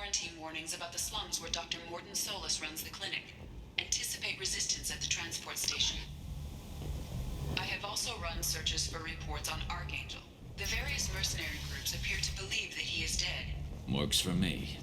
quarantine warnings about the slums where Dr. Morden Solis runs the clinic. Anticipate resistance at the transport station. I have also run searches for reports on Archangel. The various mercenary groups appear to believe that he is dead. Works for me.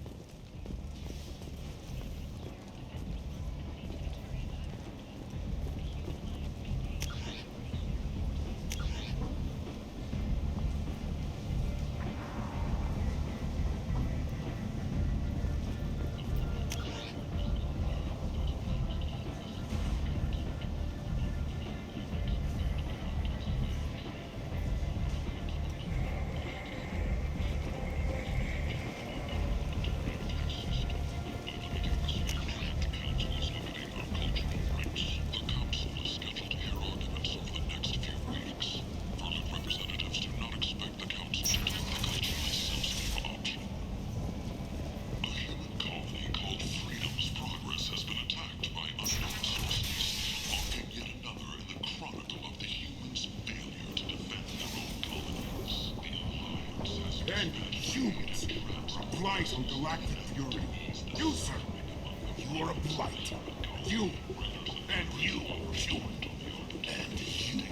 Humans are a blight on galactic fury. You, sir, you are a blight. You, and you, human. And you.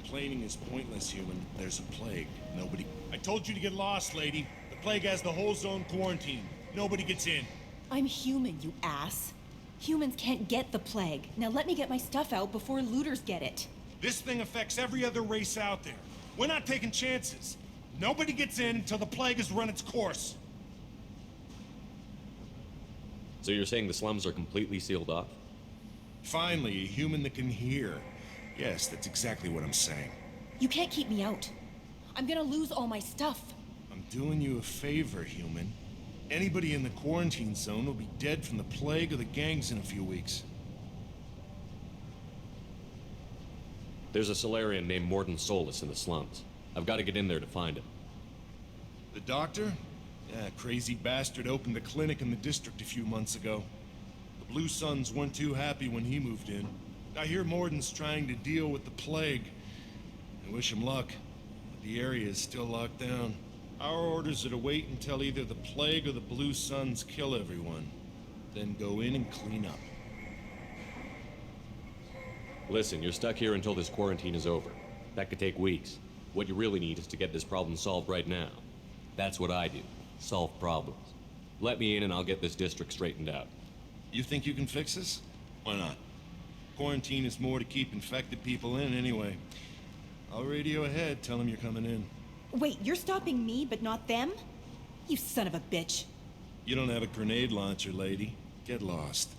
Complaining is pointless, human. There's a plague. Nobody... I told you to get lost, lady. The plague has the whole zone quarantined. Nobody gets in. I'm human, you ass. Humans can't get the plague. Now let me get my stuff out before looters get it. This thing affects every other race out there. We're not taking chances. Nobody gets in until the plague has run its course. So you're saying the slums are completely sealed off? Finally, a human that can hear. Yes, that's exactly what I'm saying. You can't keep me out. I'm gonna lose all my stuff. I'm doing you a favor, human. Anybody in the quarantine zone will be dead from the plague or the gangs in a few weeks. There's a Solarian named Morden Solis in the slums. I've got to get in there to find him. The doctor? Yeah, crazy bastard opened a clinic in the district a few months ago. The Blue Suns weren't too happy when he moved in. I hear Morden's trying to deal with the plague. I wish him luck, but the area is still locked down. Our orders are to wait until either the plague or the Blue Suns kill everyone, then go in and clean up. Listen, you're stuck here until this quarantine is over. That could take weeks. What you really need is to get this problem solved right now. That's what I do. Solve problems. Let me in and I'll get this district straightened out. You think you can fix this? Why not? Quarantine is more to keep infected people in anyway. I'll radio ahead, tell them you're coming in. Wait, you're stopping me, but not them? You son of a bitch. You don't have a grenade launcher, lady. Get lost.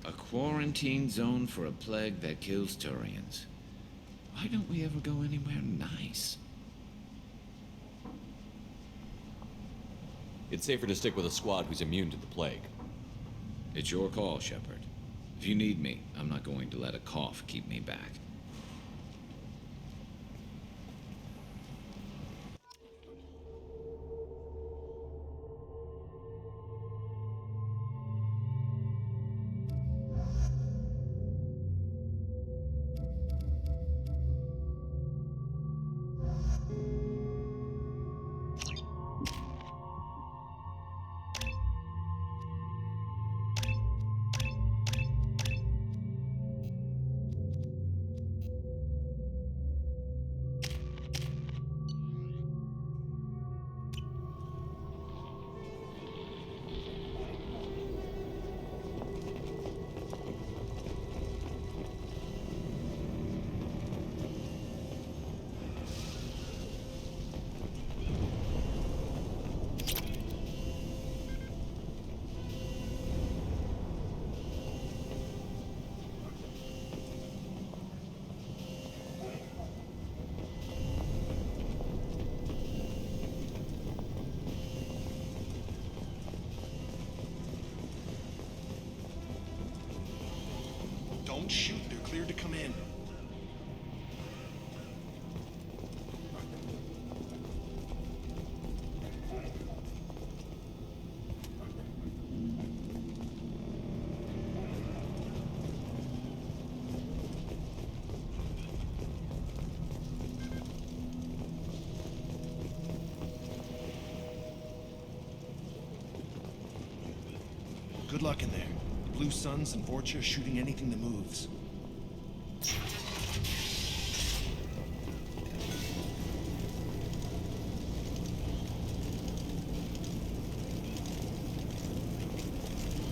A quarantine zone for a plague that kills Turians. Why don't we ever go anywhere nice? It's safer to stick with a squad who's immune to the plague. It's your call, Shepard. If you need me, I'm not going to let a cough keep me back. Don't shoot, they're cleared to come in. Good luck in there. The Blue Suns and Vorcha are shooting anything that moves.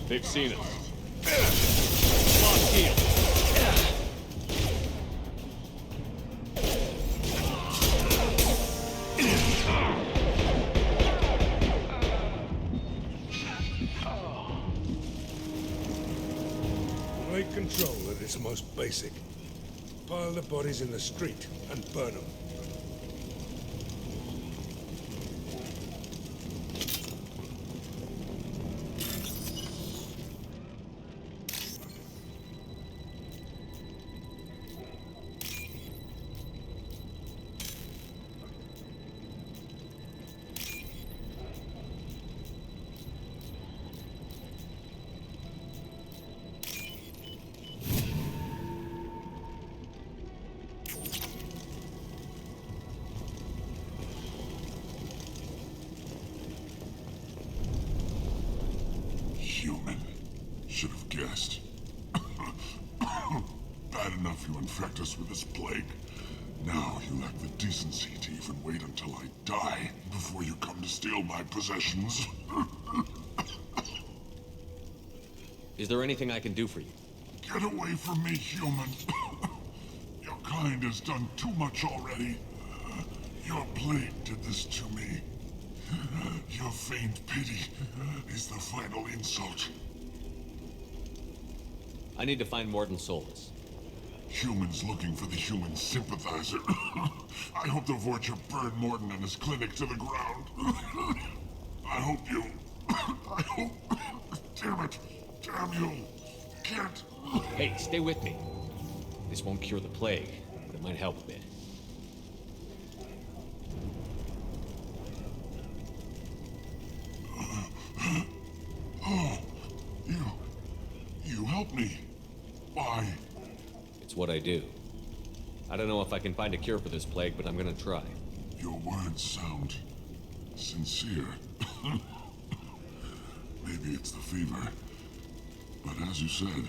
They've seen us. Lost heel. Take control at its most basic. Pile the bodies in the street and burn them. Human. Should have guessed. Bad enough you infect us with this plague. Now you lack the decency to even wait until I die before you come to steal my possessions. Is there anything I can do for you? Get away from me, human. Your kind has done too much already. Your plague did this to me. Your feigned pity is the final insult. I need to find Mordin Solus. Humans looking for the human sympathizer. I hope the Vorcha burn Mordin and his clinic to the ground. I hope you... I hope... Damn it. Damn you. Can't... Hey, stay with me. This won't cure the plague, but it might help a bit. Oh, you helped me. Why? It's what I do. I don't know if I can find a cure for this plague, but I'm gonna try. Your words sound sincere. Maybe it's the fever. But as you said,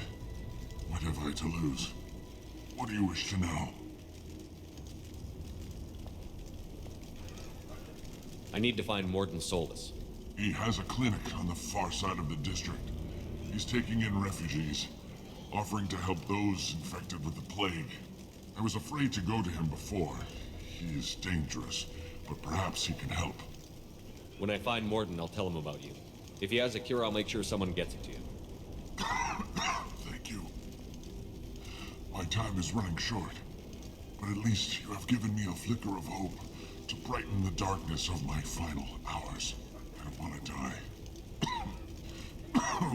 what have I to lose? What do you wish to know? I need to find Mordin Solus. He has a clinic on the far side of the district. He's taking in refugees, offering to help those infected with the plague. I was afraid to go to him before. He is dangerous, but perhaps he can help. When I find Mordin, I'll tell him about you. If he has a cure, I'll make sure someone gets it to you. Thank you. My time is running short, but at least you have given me a flicker of hope to brighten the darkness of my final hours. I don't want to die.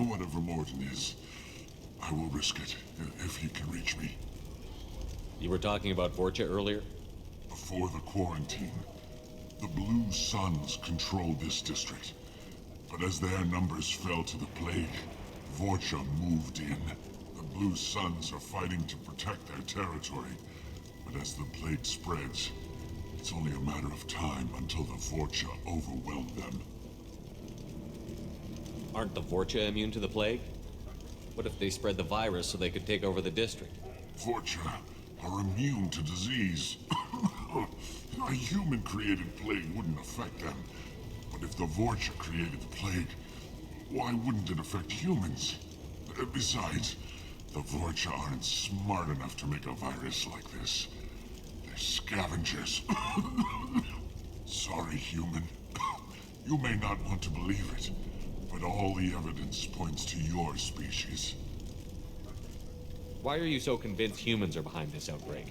Whatever Mordin is, I will risk it if he can reach me. You were talking about Vorcha earlier? Before the quarantine, the Blue Suns controlled this district. But as their numbers fell to the plague, Vorcha moved in. The Blue Suns are fighting to protect their territory. But as the plague spreads, it's only a matter of time until the Vorcha overwhelm them. Aren't the Vorcha immune to the plague? What if they spread the virus so they could take over the district? Vorcha are immune to disease. A human-created plague wouldn't affect them. But if the Vorcha created the plague, why wouldn't it affect humans? Besides, the Vorcha aren't smart enough to make a virus like this. They're scavengers. Sorry, human. You may not want to believe it, but all the evidence points to your species. Why are you so convinced humans are behind this outbreak?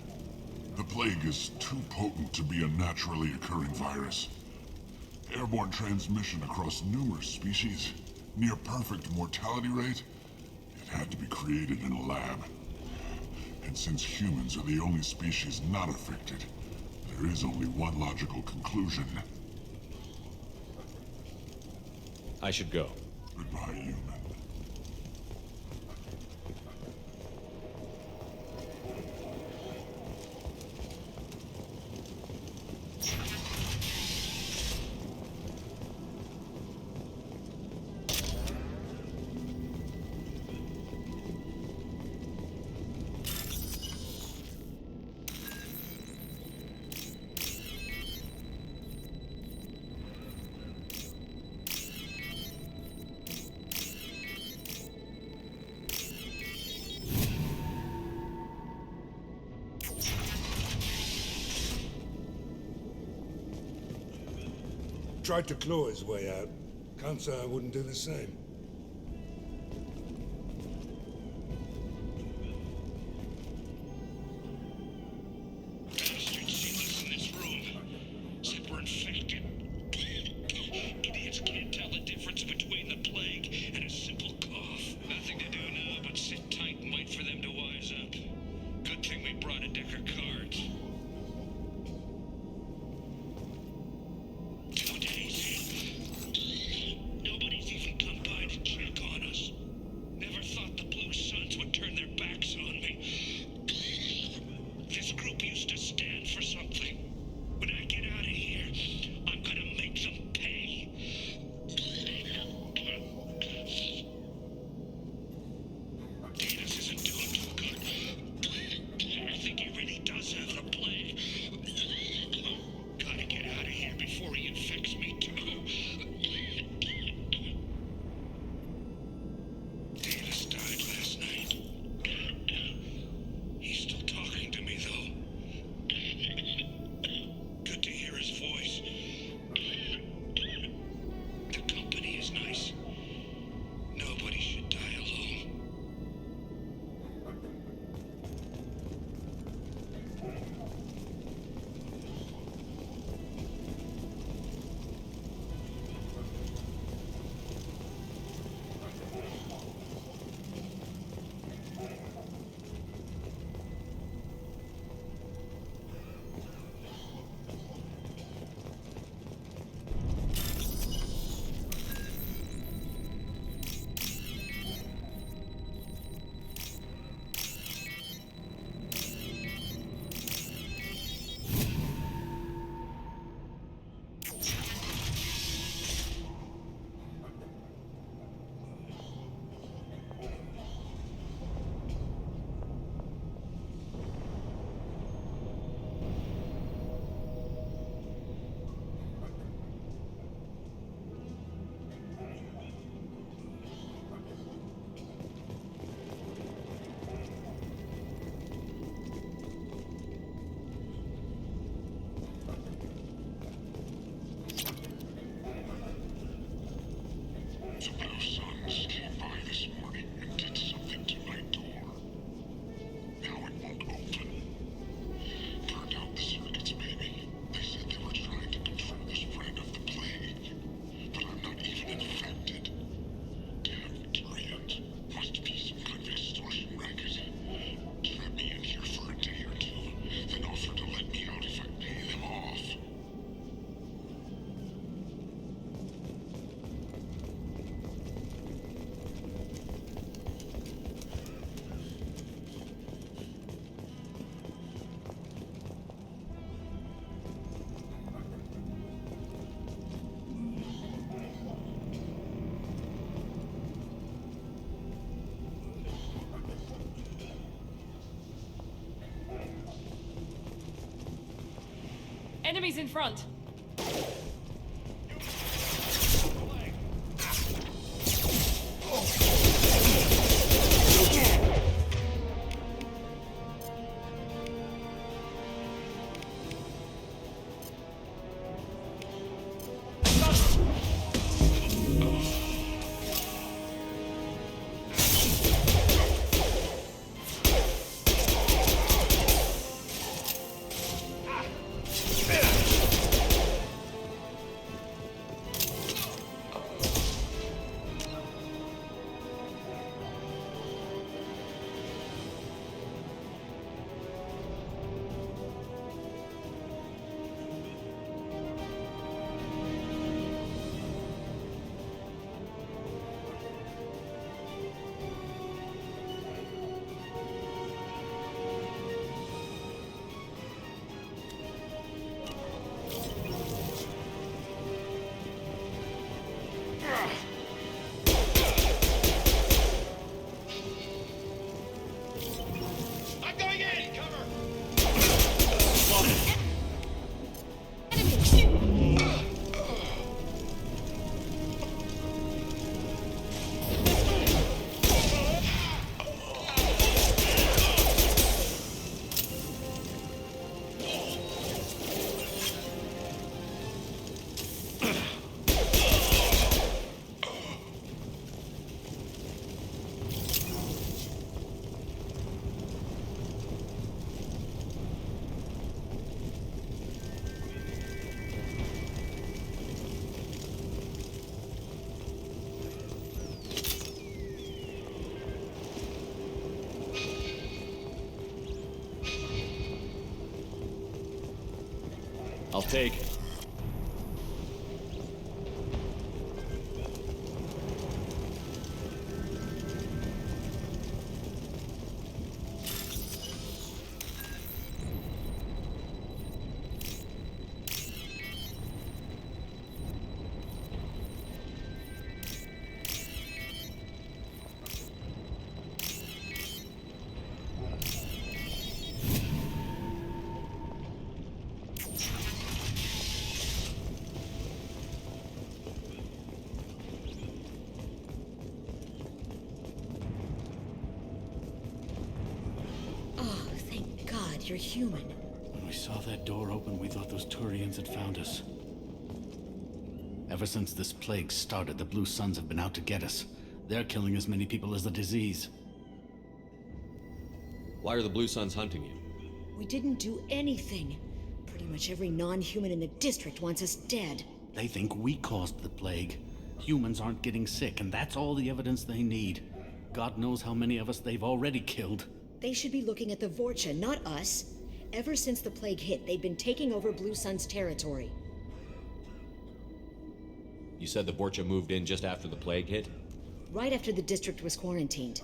The plague is too potent to be a naturally occurring virus. Airborne transmission across numerous species, near perfect mortality rate. It had to be created in a lab. And since humans are the only species not affected, there is only one logical conclusion. I should go. Goodbye, human. tried to claw his way out. Can't say I wouldn't do the same. Bastards seen us in this room. Said we're infected. Idiots can't tell the difference between the plague and a simple cough. Nothing to do now but sit tight and wait for them to wise up. Good thing we brought a deck of cards. 2 days in. Nobody's even come by to check on us. Never thought the Blue Suns would turn their backs on me. This group used to stand for something. When I get out of here, I'm gonna make them pay. Davis isn't doing too good. I think he really does have the plague. Gotta get out of here before he infects me too. Davis died last night. He's still talking to me, though. Good to hear his voice. The company is nice. Nobody should die alone. The Blue Suns came by this morning and did something to my door. Now it won't open. Turned out the circuits, maybe. They said they were trying to control the spread of the plague. But I'm not even infected. Damn Turians. Must be some kind of extortion racket. Trap me in here for a day or two, then offer to let me out if I pay them off. Enemies in front! I'll take it. Oh, thank God you're human. When we saw that door open, we thought those Turians had found us. Ever since this plague started, the Blue Suns have been out to get us. They're killing as many people as the disease. Why are the Blue Suns hunting you? We didn't do anything. Pretty much every non-human in the district wants us dead. They think we caused the plague. Humans aren't getting sick, and that's all the evidence they need. God knows how many of us they've already killed. They should be looking at the Vorcha, not us. Ever since the plague hit, they've been taking over Blue Sun's territory. You said the Vorcha moved in just after the plague hit? Right after the district was quarantined.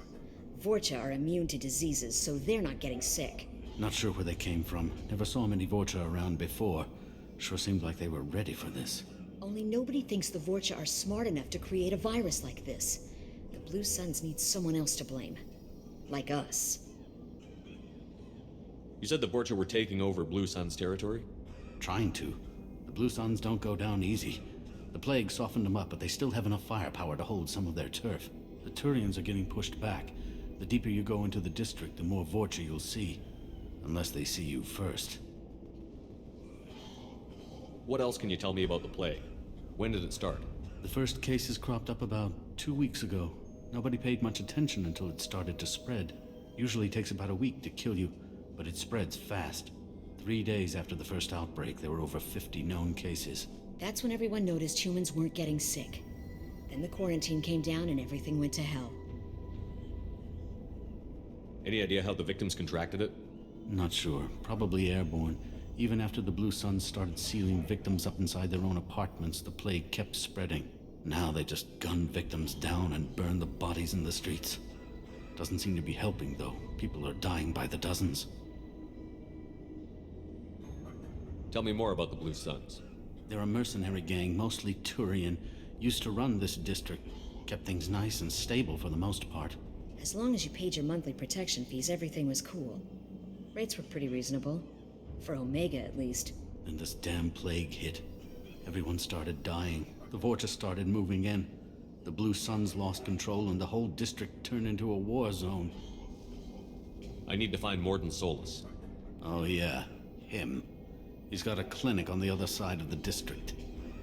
Vorcha are immune to diseases, so they're not getting sick. Not sure where they came from. Never saw many Vorcha around before. Sure seemed like they were ready for this. Only nobody thinks the Vorcha are smart enough to create a virus like this. The Blue Suns need someone else to blame. Like us. You said the Vorcha were taking over Blue Sun's territory? Trying to. The Blue Suns don't go down easy. The plague softened them up, but they still have enough firepower to hold some of their turf. The Turians are getting pushed back. The deeper you go into the district, the more Vorcha you'll see. Unless they see you first. What else can you tell me about the plague? When did it start? The first cases cropped up about 2 weeks ago. Nobody paid much attention until it started to spread. Usually takes about a week to kill you, but it spreads fast. 3 days after the first outbreak, there were over 50 known cases. That's when everyone noticed humans weren't getting sick. Then the quarantine came down and everything went to hell. Any idea how the victims contracted it? Not sure. Probably airborne. Even after the Blue Suns started sealing victims up inside their own apartments, the plague kept spreading. Now they just gun victims down and burn the bodies in the streets. Doesn't seem to be helping, though. People are dying by the dozens. Tell me more about the Blue Suns. They're a mercenary gang, mostly Turian. Used to run this district. Kept things nice and stable for the most part. As long as you paid your monthly protection fees, everything was cool. Rates were pretty reasonable. For Omega, at least. Then this damn plague hit. Everyone started dying. The Vorcha started moving in. The Blue Suns lost control and the whole district turned into a war zone. I need to find Morden Solus. Oh yeah, him. He's got a clinic on the other side of the district.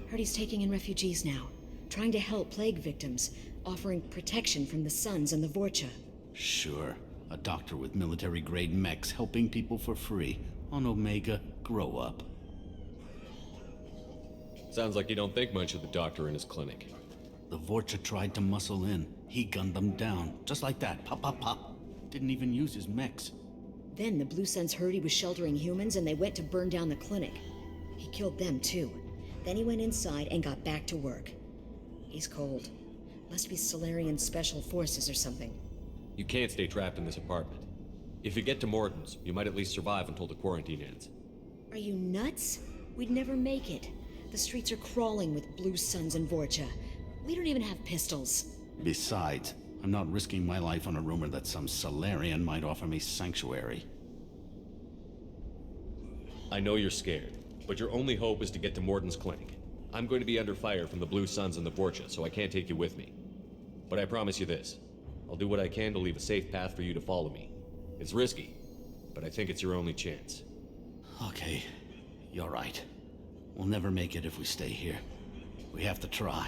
Heard he's taking in refugees now. Trying to help plague victims. Offering protection from the Suns and the Vorcha. Sure. A doctor with military-grade mechs helping people for free. On Omega, grow up. Sounds like you don't think much of the doctor in his clinic. The Vorcha tried to muscle in. He gunned them down. Just like that. Pop, pop, pop. Didn't even use his mechs. Then the Blue Suns heard he was sheltering humans and they went to burn down the clinic. He killed them too. Then he went inside and got back to work. He's cold. Must be Solarian Special Forces or something. You can't stay trapped in this apartment. If you get to Morden's, you might at least survive until the quarantine ends. Are you nuts? We'd never make it. The streets are crawling with Blue Suns and Vorcha. We don't even have pistols. Besides, I'm not risking my life on a rumor that some Solarian might offer me sanctuary. I know you're scared, but your only hope is to get to Morden's clinic. I'm going to be under fire from the Blue Suns and the Vorcha, so I can't take you with me. But I promise you this. I'll do what I can to leave a safe path for you to follow me. It's risky, but I think it's your only chance. Okay, you're right. We'll never make it if we stay here. We have to try.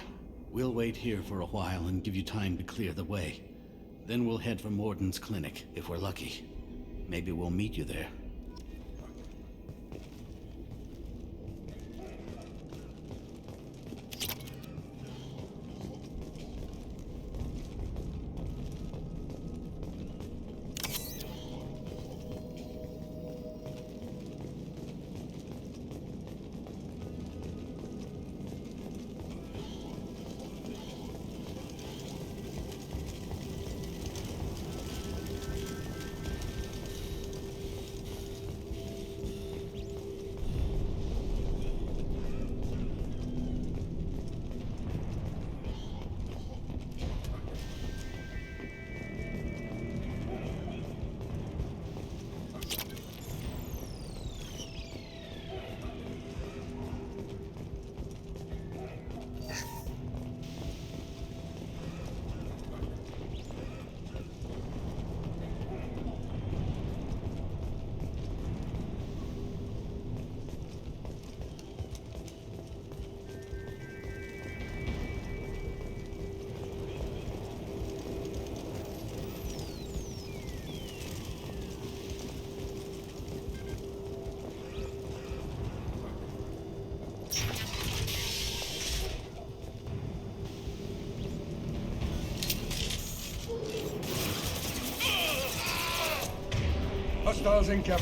We'll wait here for a while and give you time to clear the way. Then we'll head for Morden's clinic, if we're lucky. Maybe we'll meet you there. Hostiles in cap.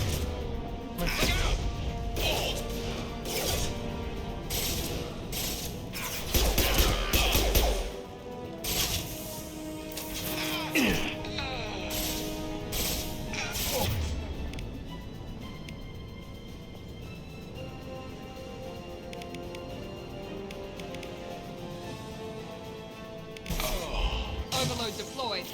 Overload deployed.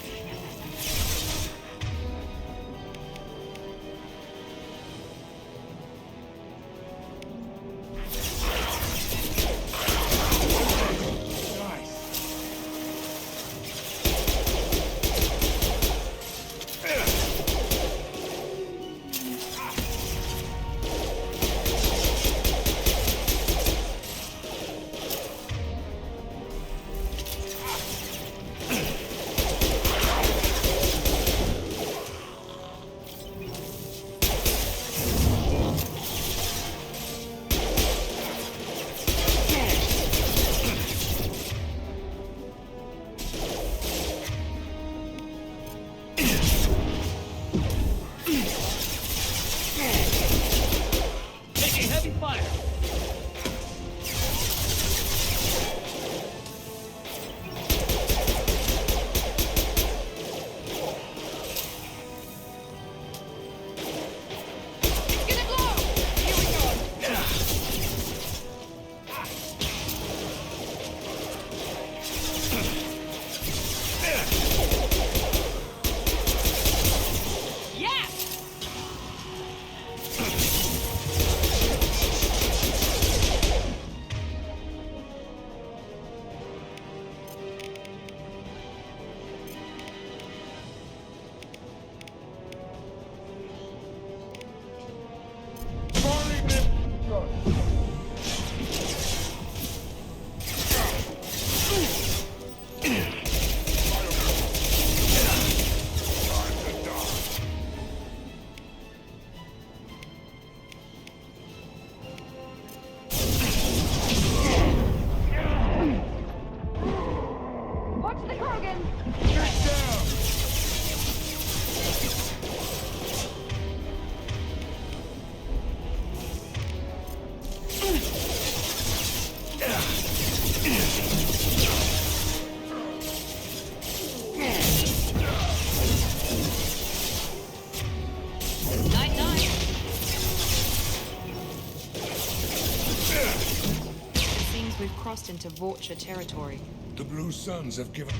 Crossed into Vorcha territory. The Blue Suns have given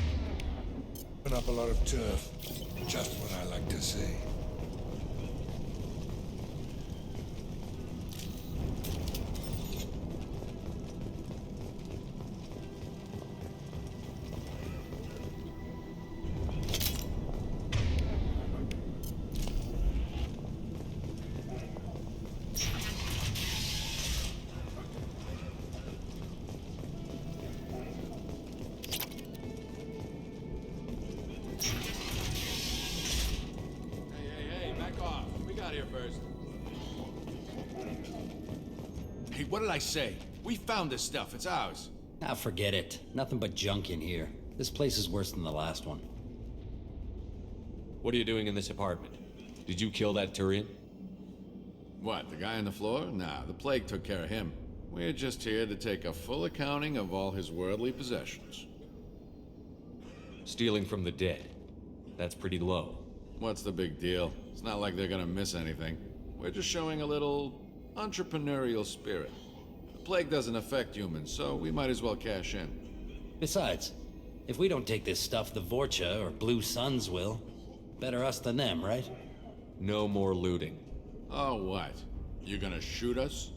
up a lot of turf. Just what I like to see. Hey, what did I say? We found this stuff. It's ours. Ah, forget it. Nothing but junk in here. This place is worse than the last one. What are you doing in this apartment? Did you kill that Turian? What, the guy on the floor? Nah, the plague took care of him. We're just here to take a full accounting of all his worldly possessions. Stealing from the dead. That's pretty low. What's the big deal? It's not like they're gonna miss anything. We're just showing a little entrepreneurial spirit. The plague doesn't affect humans, so we might as well cash in. Besides, if we don't take this stuff, the Vorcha or Blue Suns will. Better us than them, right? No more looting. Oh, what? You gonna shoot us?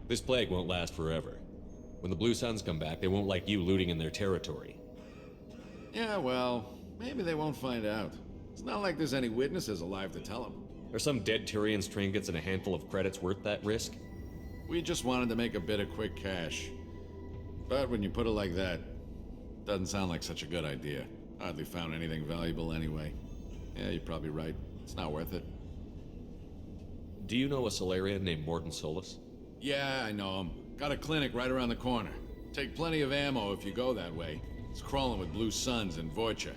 This plague won't last forever. When the Blue Suns come back, they won't like you looting in their territory. Yeah, well, maybe they won't find out. It's not like there's any witnesses alive to tell them. Are some dead Tyrians' trinkets and a handful of credits worth that risk? We just wanted to make a bit of quick cash. But when you put it like that, doesn't sound like such a good idea. Hardly found anything valuable anyway. Yeah, you're probably right. It's not worth it. Do you know a Solarian named Mordin Solus? Yeah, I know him. Got a clinic right around the corner. Take plenty of ammo if you go that way. It's crawling with Blue Suns and Vorcha.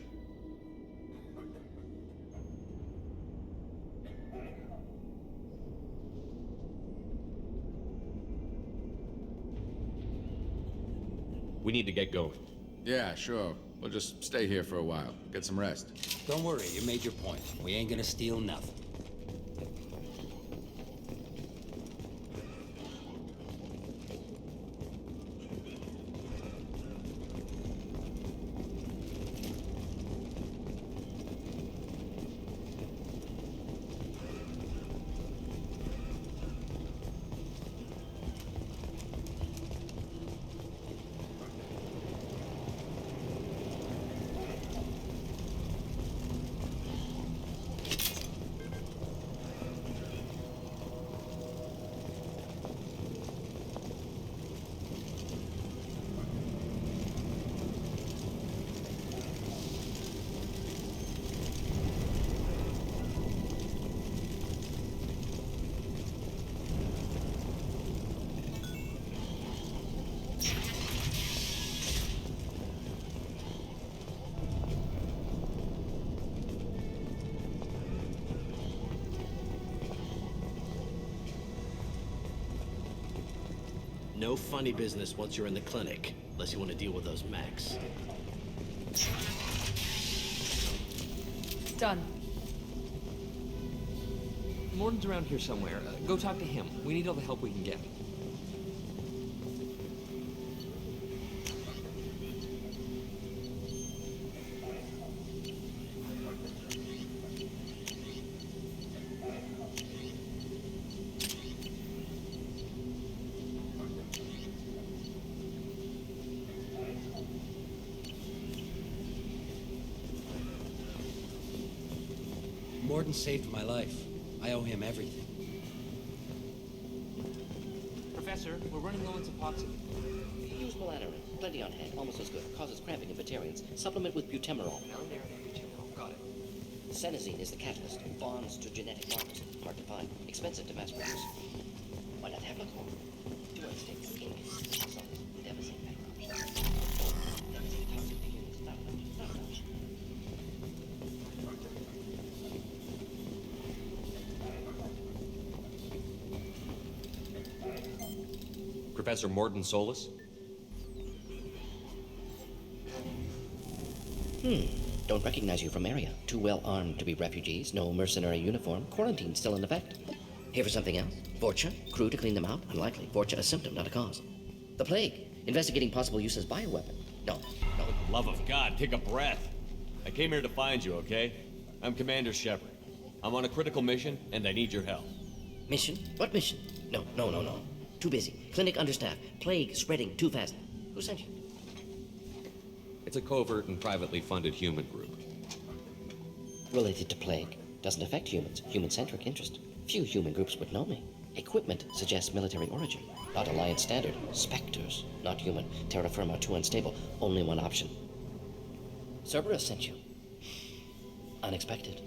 We need to get going. Yeah, sure. We'll just stay here for a while. Get some rest. Don't worry, you made your point. We ain't gonna steal nothing. No funny business once you're in the clinic, unless you want to deal with those mechs. Done. Morden's around here somewhere. Go talk to him. We need all the help we can get. Morden saved my life. I owe him everything. Professor, we're running low on Suboxone. Use Melatonin. Plenty on hand. Almost as good. Causes cramping in vegetarians. Supplement with butemerol. Got it. Senesine is the catalyst. Bonds to genetic markers. Hard to find. Expensive to mass produce. Why not have Lacor? Do unstable ink. Solves devastating background. Devastating toxic to humans. Not enough. Professor Morden Solus? Don't recognize you from area. Too well armed to be refugees. No mercenary uniform. Quarantine still in effect. Here for something else? Vorcha? Crew to clean them out? Unlikely. Vorcha a symptom, not a cause. The plague. Investigating possible use as bioweapon. No. For the love of God, take a breath. I came here to find you, okay? I'm Commander Shepard. I'm on a critical mission, and I need your help. Mission? What mission? No. Too busy. Clinic understaffed. Plague spreading too fast. Who sent you? It's a covert and privately funded human group. Related to plague. Doesn't affect humans. Human-centric interest. Few human groups would know me. Equipment suggests military origin. Not Alliance standard. Spectres. Not human. Terra firma too unstable. Only one option. Cerberus sent you. Unexpected.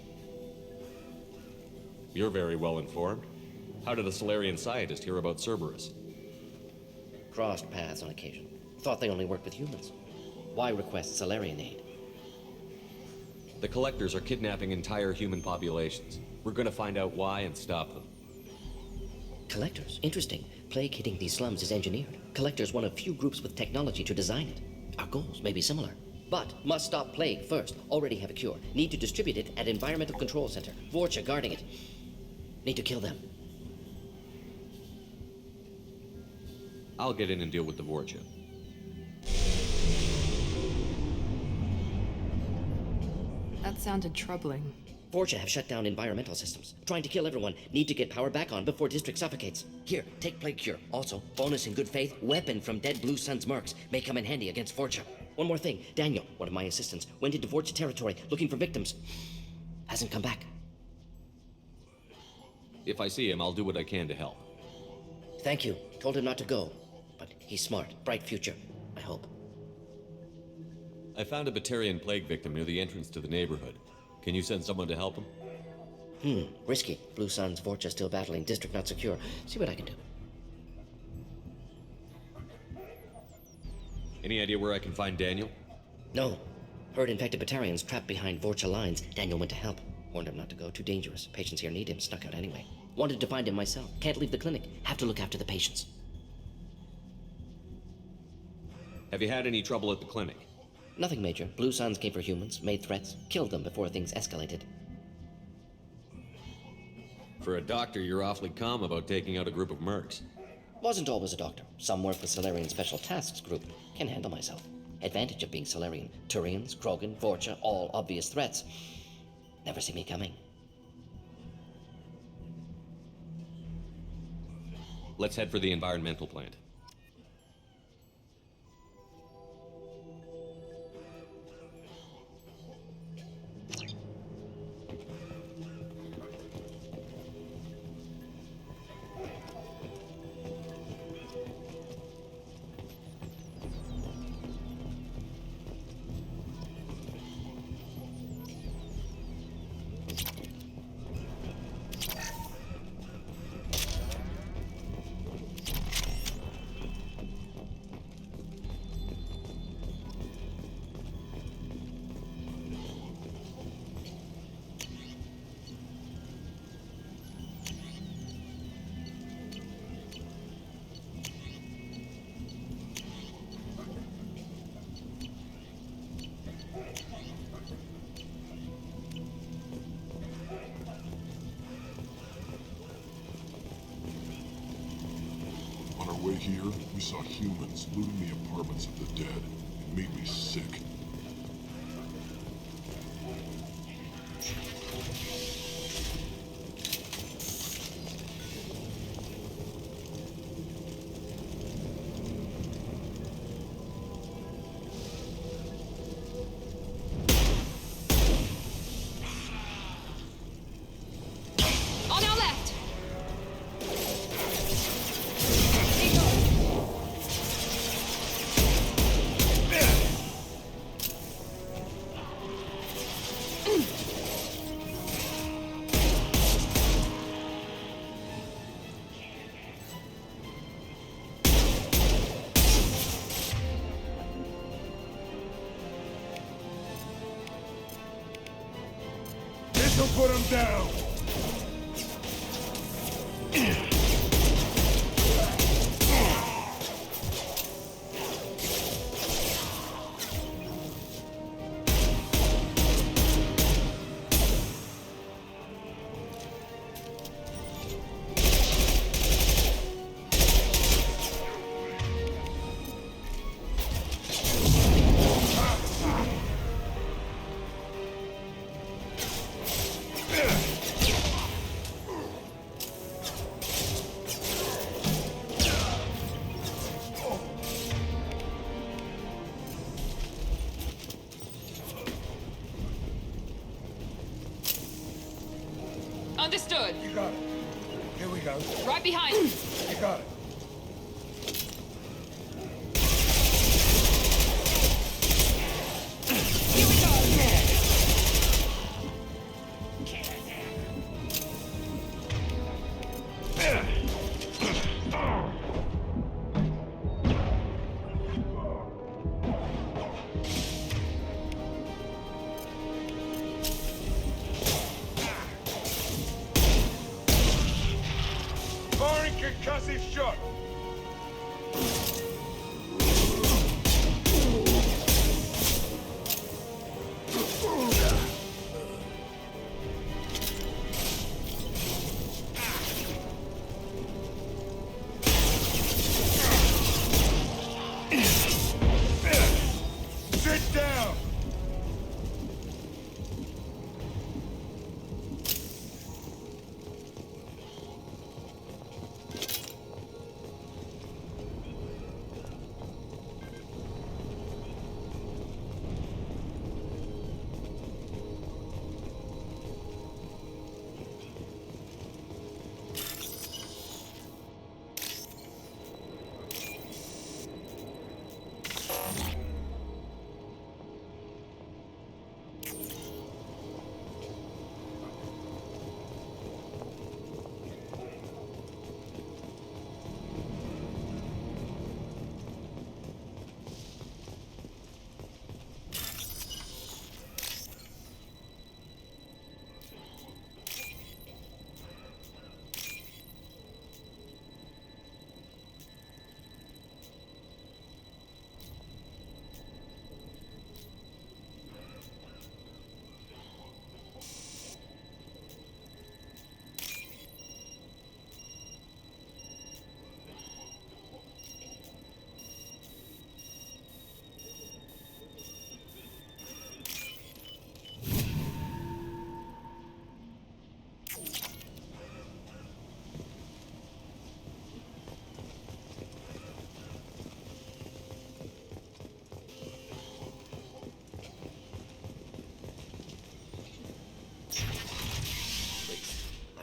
You're very well informed. How did a Solarian scientist hear about Cerberus? Crossed paths on occasion. Thought they only worked with humans. Why request Solarian aid? The Collectors are kidnapping entire human populations. We're gonna find out why and stop them. Collectors? Interesting. Plague hitting these slums is engineered. Collectors one of few groups with technology to design it. Our goals may be similar. But must stop plague first. Already have a cure. Need to distribute it at Environmental Control Center. Vorcha guarding it. Need to kill them. I'll get in and deal with the Vorcha. That sounded troubling. Vorcha have shut down environmental systems. Trying to kill everyone. Need to get power back on before district suffocates. Here, take plague cure. Also, bonus in good faith, weapon from dead Blue Sun's mercs. May come in handy against Vorcha. One more thing. Daniel, one of my assistants, went into Vorcha territory looking for victims. Hasn't come back. If I see him, I'll do what I can to help. Thank you. Told him not to go. But he's smart. Bright future. I hope. I found a Batarian plague victim near the entrance to the neighborhood. Can you send someone to help him? Risky. Blue Sun's Vorcha still battling. District not secure. See what I can do. Any idea where I can find Daniel? No. Heard infected Batarians trapped behind Vorcha lines. Daniel went to help. Warned him not to go. Too dangerous. Patients here need him. Snuck out anyway. Wanted to find him myself. Can't leave the clinic. Have to look after the patients. Have you had any trouble at the clinic? Nothing major. Blue Suns came for humans, made threats, killed them before things escalated. For a doctor, you're awfully calm about taking out a group of mercs. Wasn't always a doctor. Some work for Solarian Special Tasks Group. Can handle myself. Advantage of being Solarian. Turians, Krogan, Vorcha, all obvious threats. Never see me coming. Let's head for the environmental plant. On our way here, we saw humans looting the apartments of the dead. It made me sick. On our left! This'll put him down! Understood. You got it. Here we go. Right behind. You got it. Firing concussive shot! Sit down!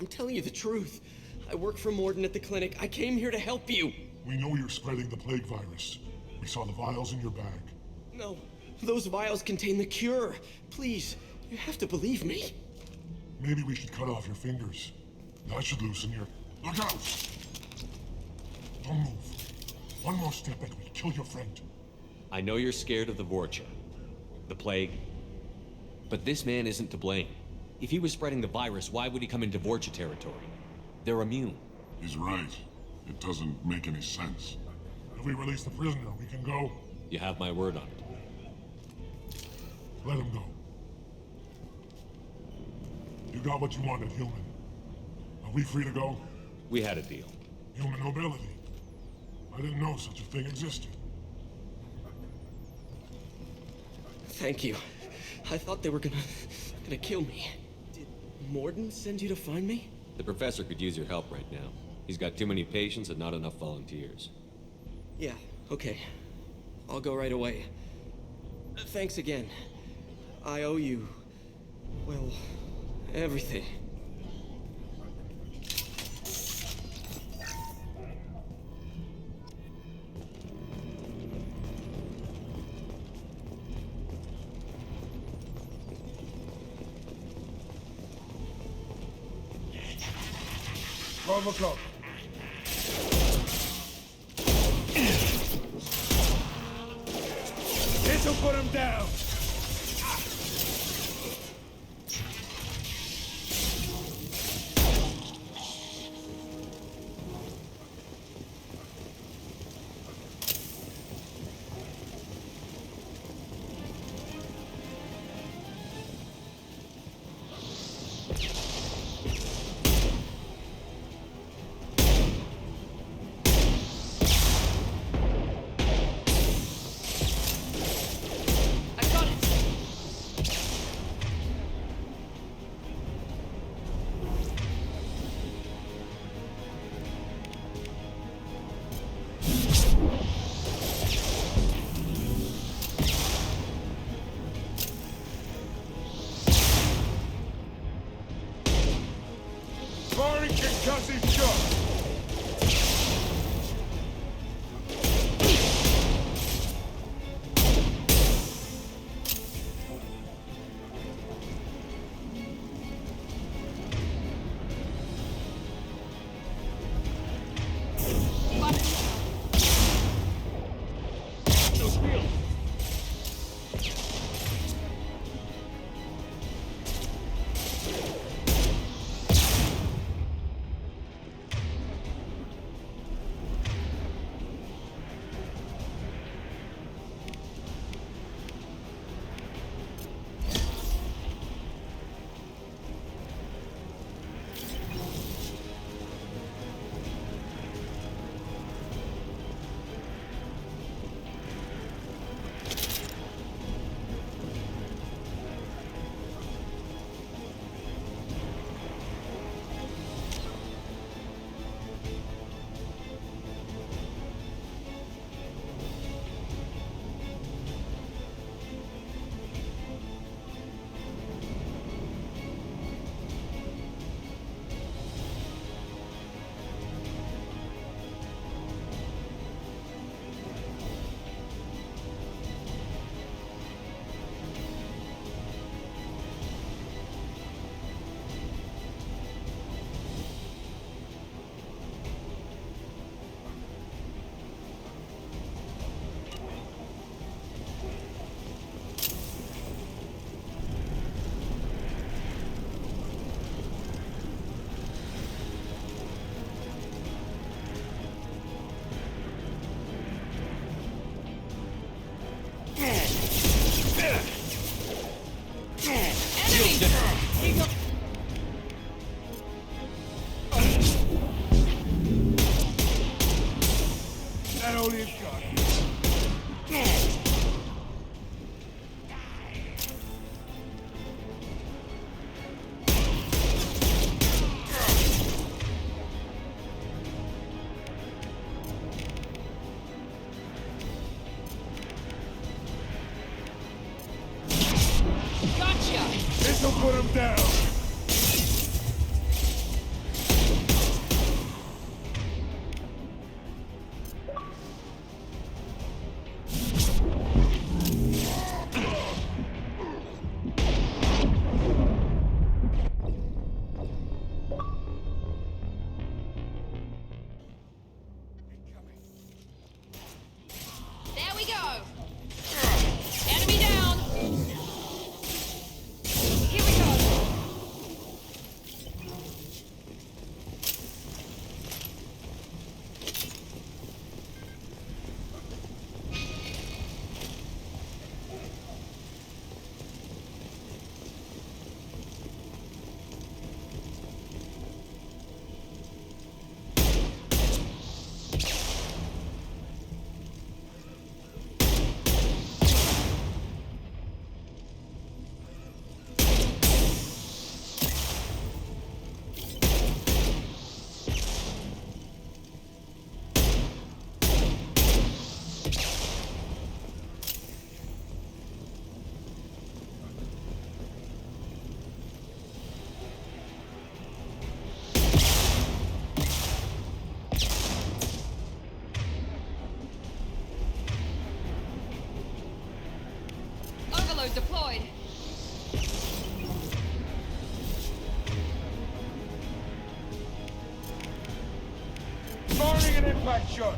I'm telling you the truth. I work for Morden at the clinic. I came here to help you. We know you're spreading the plague virus. We saw the vials in your bag. No, those vials contain the cure. Please, you have to believe me. Maybe we should cut off your fingers. That should loosen your... Look out! Don't move. One more step and we'll kill your friend. I know you're scared of the Vorcha, the plague, but this man isn't to blame. If he was spreading the virus, why would he come into Vorcha territory? They're immune. He's right. It doesn't make any sense. If we release the prisoner, we can go. You have my word on it. Let him go. You got what you wanted, human. Are we free to go? We had a deal. Human nobility. I didn't know such a thing existed. Thank you. I thought they were gonna kill me. Did Morden send you to find me? The professor could use your help right now. He's got too many patients and not enough volunteers. Yeah, okay. I'll go right away. Thanks again. I owe you... well, everything. O'clock. This'll put him down. Firing concussive shot. back shot.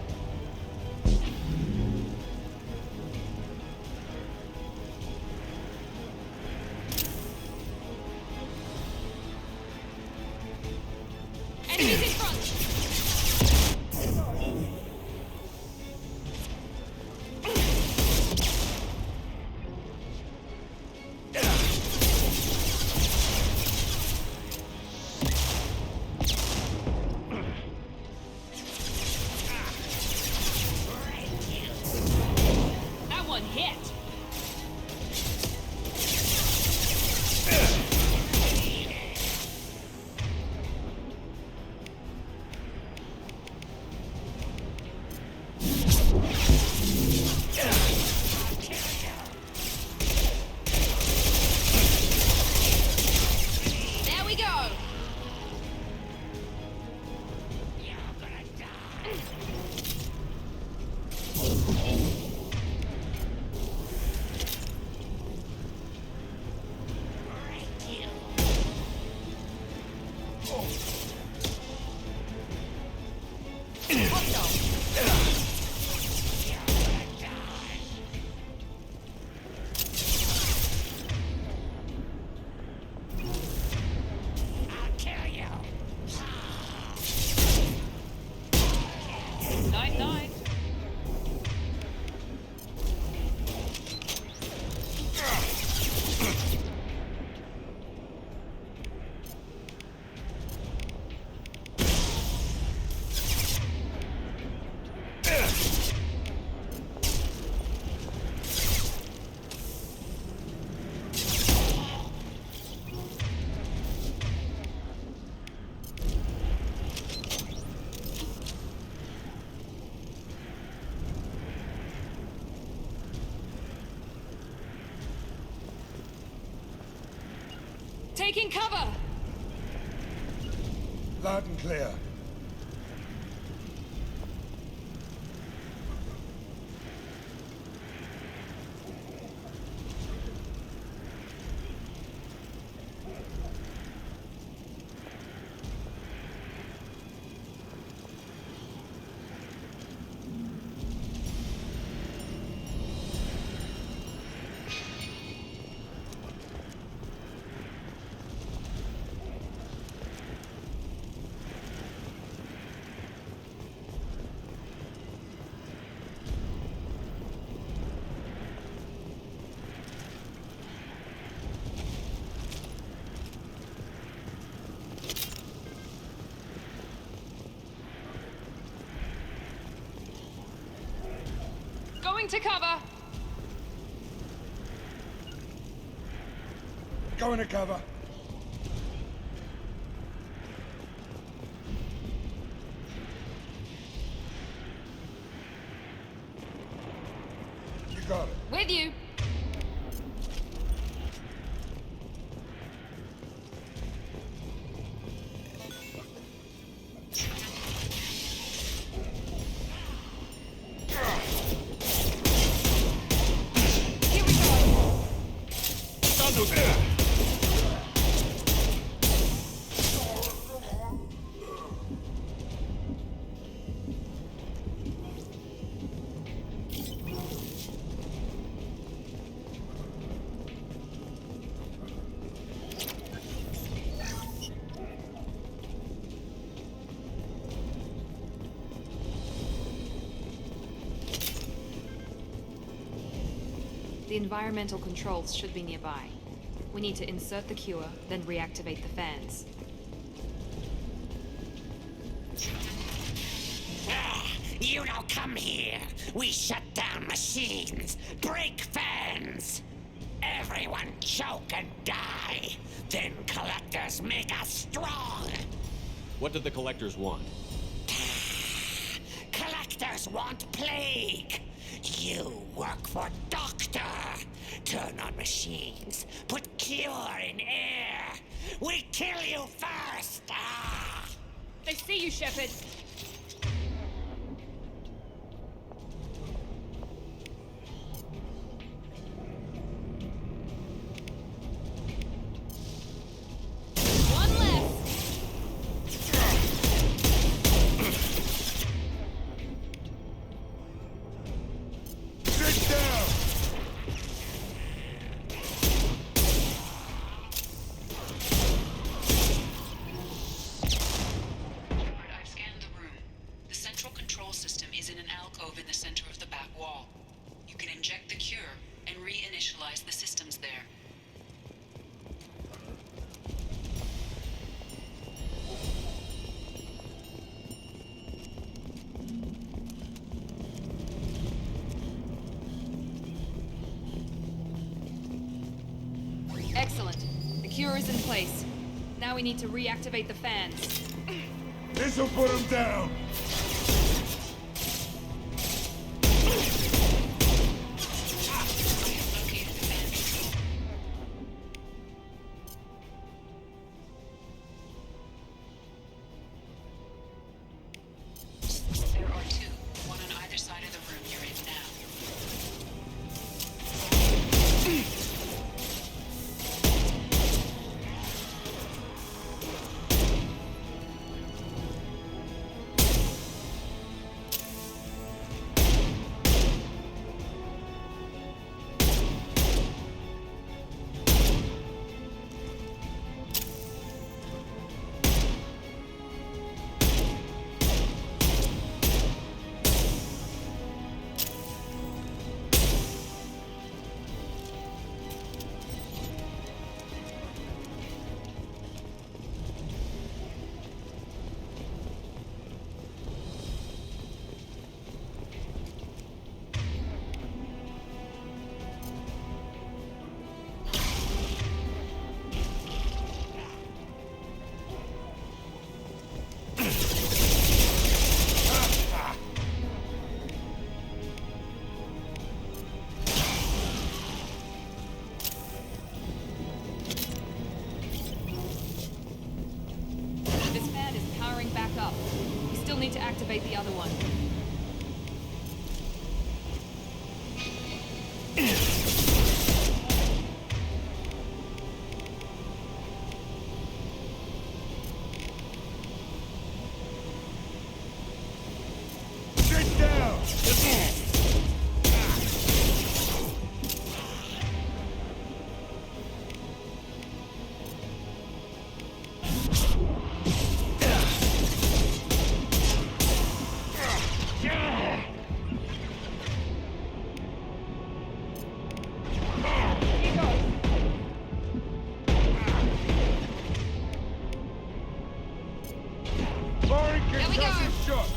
Enemies in front! That one hit! There we go! Night, night. Taking cover! Loud and clear. Going to cover! Going to cover. You got it. With you! Here we go! The environmental controls should be nearby. We need to insert the cure, then reactivate the fans. You don't come here. We shut down machines, break fans. Everyone choke and die. Then collectors make us strong. What did the collectors want? Collectors want plague. You work for Doctor. Turn on machines. Put cure in air. We kill you first. They see you, Shepard. One left. Cure is in place. Now we need to reactivate the fans. This'll put him down! There are two, one on either side of the room you're in now. This fan is powering back up. We still need to activate the other one. Sit down! Barring concussive shock!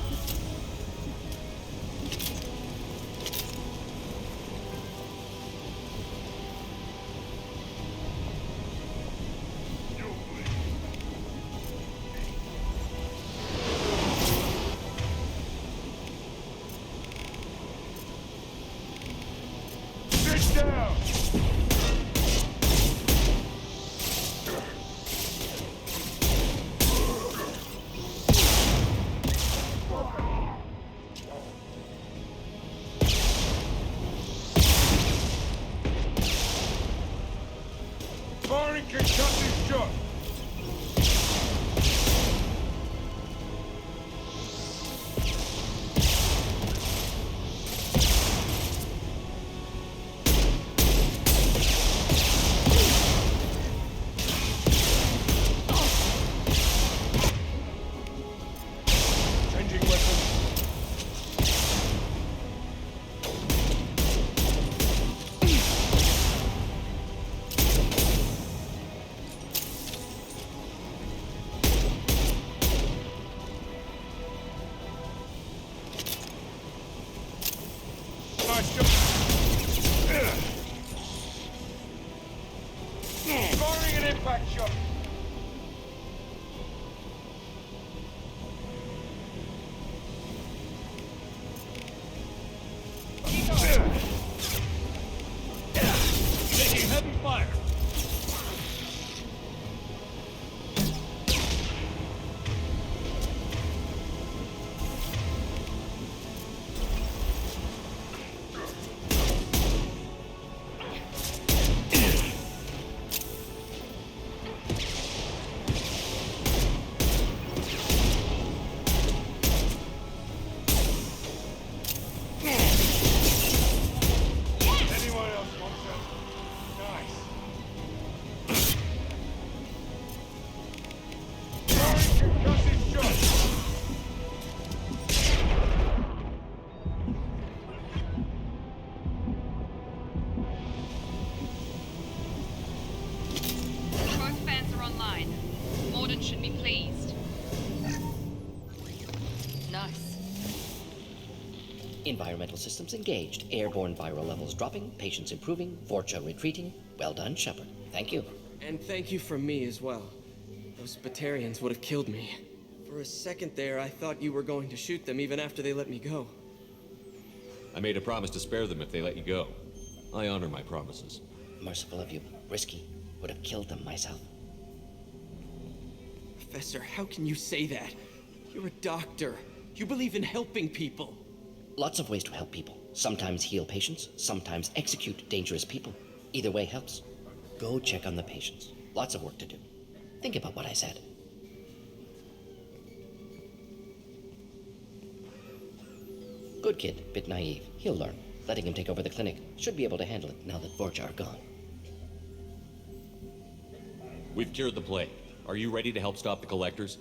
Sit down! Barring concussive shock! Changing weapon. Nice job. Firing an impact shot. Taking heavy fire. Anyone else want that? Nice. Firing concussive shot. Both fans are online. Morden should be pleased. Nice. Environmental systems engaged. Airborne viral levels dropping. Patients improving. Vorcha retreating. Well done, Shepard. Thank you. And thank you from me as well. Those Batarians would have killed me. For a second there, I thought you were going to shoot them even after they let me go. I made a promise to spare them if they let you go. I honor my promises. Merciful of you, risky. Would have killed them myself. Professor, how can you say that? You're a doctor. You believe in helping people. Lots of ways to help people. Sometimes heal patients, sometimes execute dangerous people. Either way helps. Go check on the patients. Lots of work to do. Think about what I said. Good kid, bit naive. He'll learn. Letting him take over the clinic. Should be able to handle it now that Vorcha are gone. We've cured the plague. Are you ready to help stop the Collectors?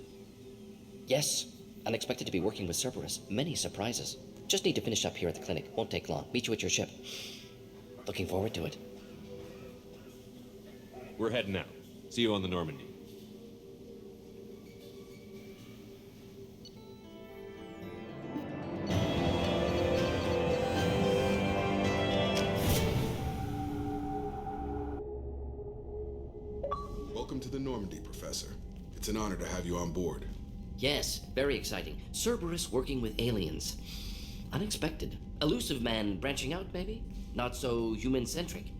Yes. Unexpected to be working with Cerberus. Many surprises. Just need to finish up here at the clinic. Won't take long. Meet you at your ship. Looking forward to it. We're heading out. See you on the Normandy. Welcome to the Normandy, Professor. It's an honor to have you on board. Yes, very exciting. Cerberus working with aliens. Unexpected. Elusive man branching out, maybe? Not so human-centric.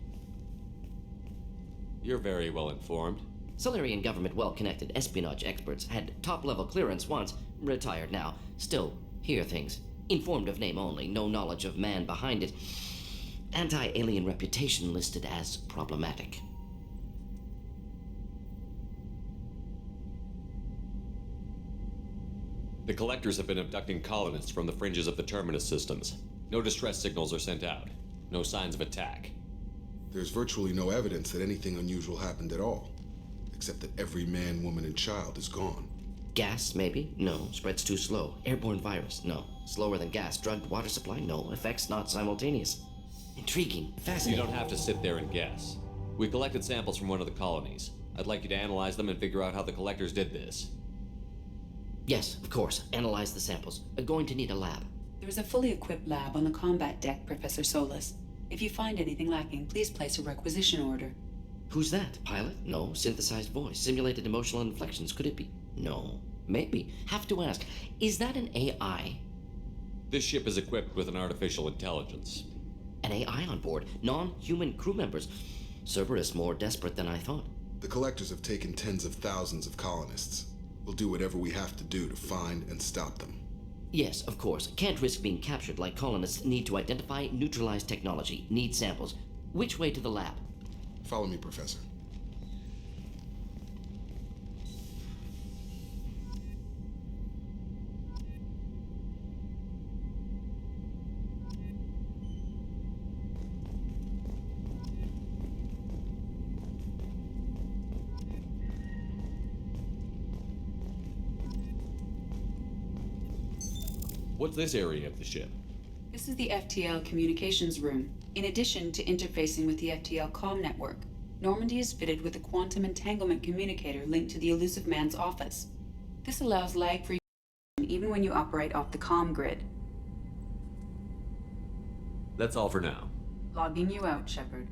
You're very well informed. Solarian government well-connected espionage experts had top-level clearance once, retired now. Still, hear things. Informed of name only, no knowledge of man behind it. Anti-alien reputation listed as problematic. The Collectors have been abducting colonists from the fringes of the Terminus systems. No distress signals are sent out. No signs of attack. There's virtually no evidence that anything unusual happened at all. Except that every man, woman, and child is gone. Gas, maybe? No. Spreads too slow. Airborne virus? No. Slower than gas. Drugged water supply? No. Effects not simultaneous. Intriguing. Fascinating. You don't have to sit there and guess. We collected samples from one of the colonies. I'd like you to analyze them and figure out how the Collectors did this. Yes, of course. Analyze the samples. Going to need a lab. There is a fully equipped lab on the combat deck, Professor Solis. If you find anything lacking, please place a requisition order. Who's that? Pilot? No. Synthesized voice. Simulated emotional inflections. Could it be? No. Maybe. Have to ask. Is that an AI? This ship is equipped with an artificial intelligence. An AI on board? Non-human crew members? Cerberus more desperate than I thought. The Collectors have taken tens of thousands of colonists. We'll do whatever we have to do to find and stop them. Yes, of course. Can't risk being captured like colonists. Need to identify, neutralize technology. Need samples. Which way to the lab? Follow me, Professor. What's this area of the ship? This is the FTL communications room. In addition to interfacing with the FTL comm network, Normandy is fitted with a quantum entanglement communicator linked to the Elusive Man's office. This allows lag-free even when you operate off the comm grid. That's all for now. Logging you out, Shepard.